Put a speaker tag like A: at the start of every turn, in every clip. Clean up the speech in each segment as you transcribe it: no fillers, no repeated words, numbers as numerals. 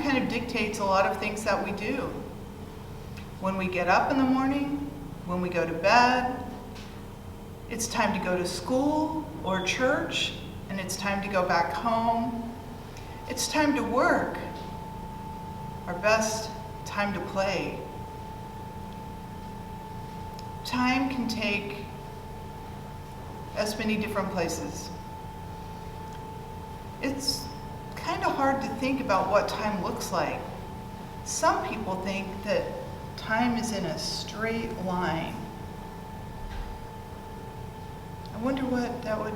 A: kind of dictates a lot of things that we do. When we get up in the morning, when we go to bed, it's time to go to school or church, and it's time to go back home. It's time to work, our best time to play. Time can take us many different places. It's kind of hard to think about what time looks like. Some people think that time is in a straight line. I wonder what that would,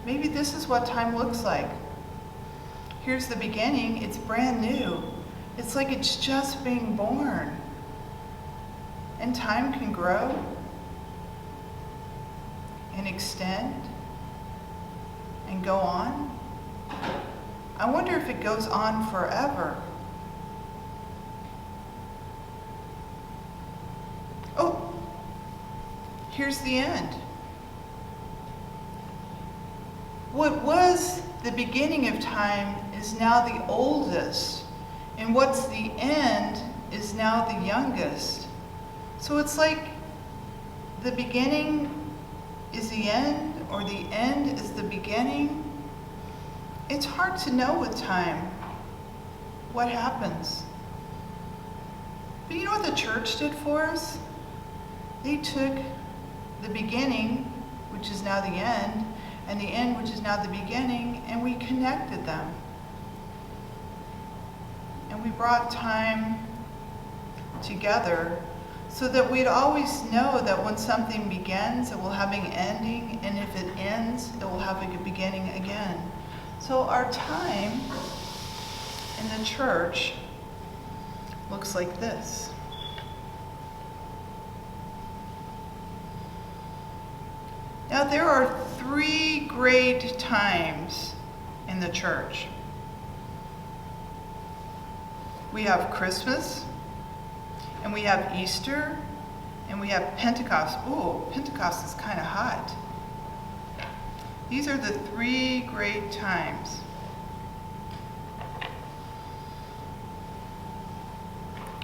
A: maybe this is what time looks like. Here's the beginning, it's brand new. It's like it's just being born. And time can grow and extend and go on. I wonder if it goes on forever. Oh, here's the end. What was the beginning of time is now the oldest, and what's the end is now the youngest. So it's like the beginning is the end, or the end is the beginning. It's hard to know with time what happens. But you know what the church did for us? They took the beginning, which is now the end, and the end, which is now the beginning, and we connected them. And we brought time together so that we'd always know that when something begins, it will have an ending, and if it ends, it will have a beginning again. So our time in the church looks like this. Now there are 3 great times in the church. We have Christmas, and we have Easter, and we have Pentecost. Oh, Pentecost is kind of hot. These are the 3 great times.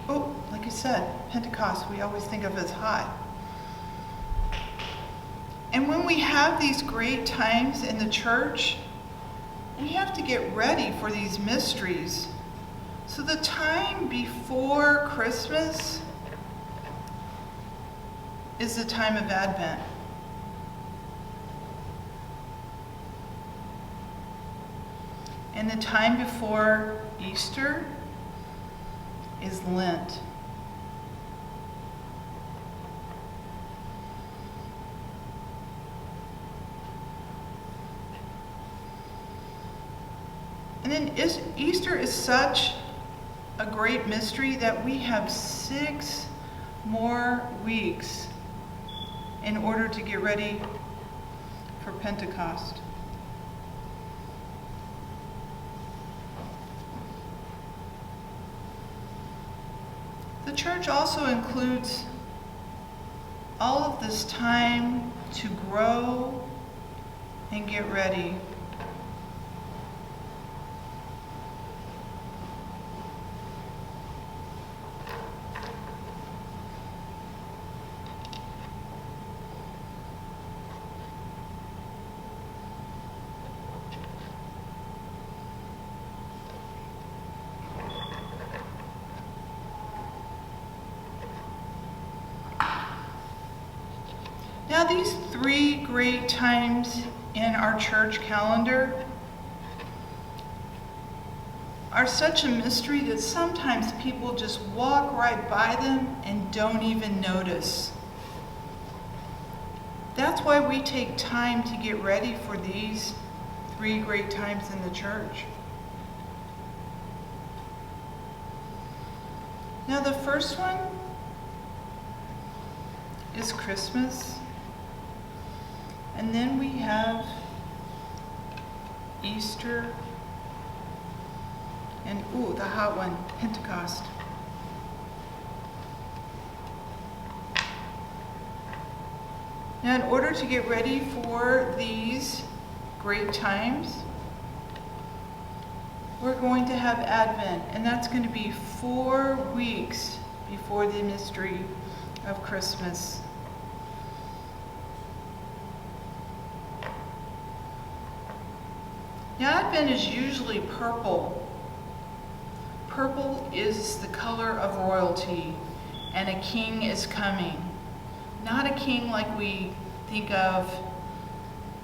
A: Oh, like I said, Pentecost we always think of as hot. And when we have these great times in the church, we have to get ready for these mysteries. So the time before Christmas is the time of Advent. And the time before Easter is Lent. And then Easter is such a great mystery that we have 6 more weeks in order to get ready for Pentecost. The church also includes all of this time to grow and get ready. Now these 3 great times in our church calendar are such a mystery that sometimes people just walk right by them and don't even notice. That's why we take time to get ready for these 3 great times in the church. Now the first one is Christmas. And then we have Easter, and the hot one, Pentecost. Now in order to get ready for these great times, we're going to have Advent, and that's going to be 4 weeks before the mystery of Christmas. Now, Advent is usually purple. Purple is the color of royalty, and a king is coming. Not a king like we think of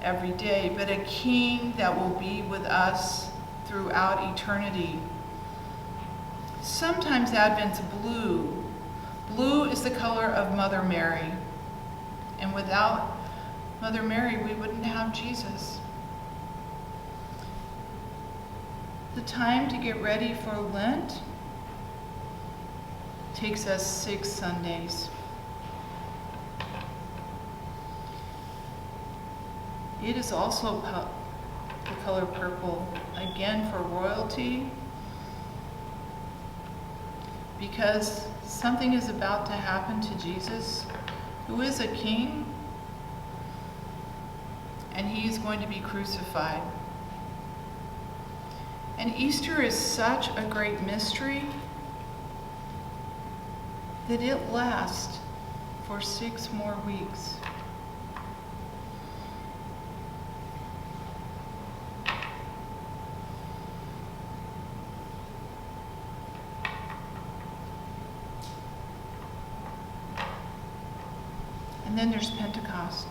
A: every day, but a king that will be with us throughout eternity. Sometimes Advent's blue. Blue is the color of Mother Mary. And without Mother Mary, we wouldn't have Jesus. The time to get ready for Lent takes us 6 Sundays. It is also the color purple, again for royalty, because something is about to happen to Jesus, who is a king, and he is going to be crucified. And Easter is such a great mystery that it lasts for 6 more weeks. And then there's Pentecost.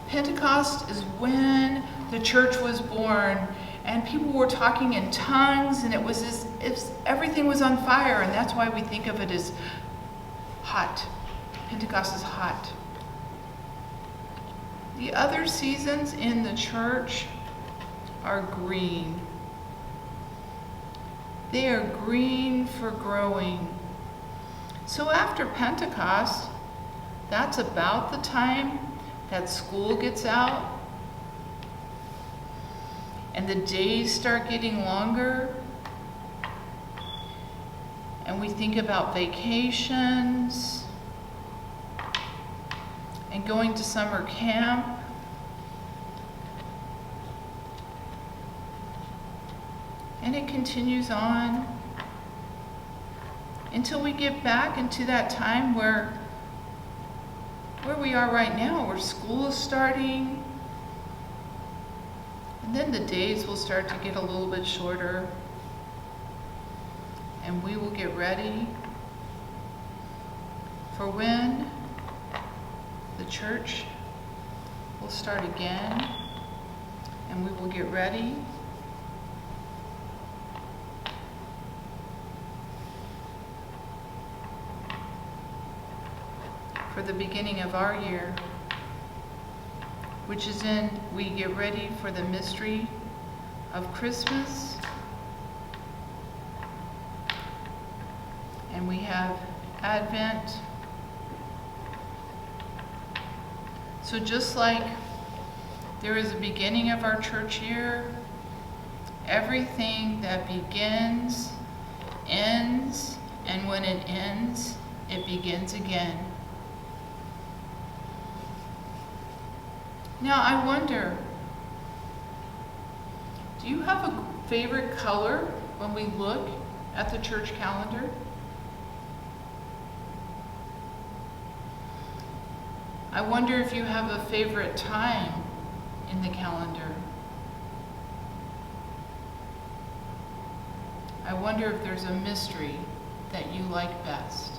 A: Pentecost is when the church was born, and people were talking in tongues, and it was as if everything was on fire, and that's why we think of it as hot. Pentecost is hot. The other seasons in the church are green. They are green for growing. So after Pentecost, that's about the time that school gets out and the days start getting longer, and we think about vacations and going to summer camp. And it continues on until we get back into that time where we are right now, where school is starting, and then the days will start to get a little bit shorter, and we will get ready for when the church will start again, and we will get ready for the beginning of our year, which is we get ready for the mystery of Christmas, and we have Advent. So just like there is a beginning of our church year, everything that begins ends, and when it ends, it begins again. Now I wonder, do you have a favorite color when we look at the church calendar? I wonder if you have a favorite time in the calendar. I wonder if there's a mystery that you like best.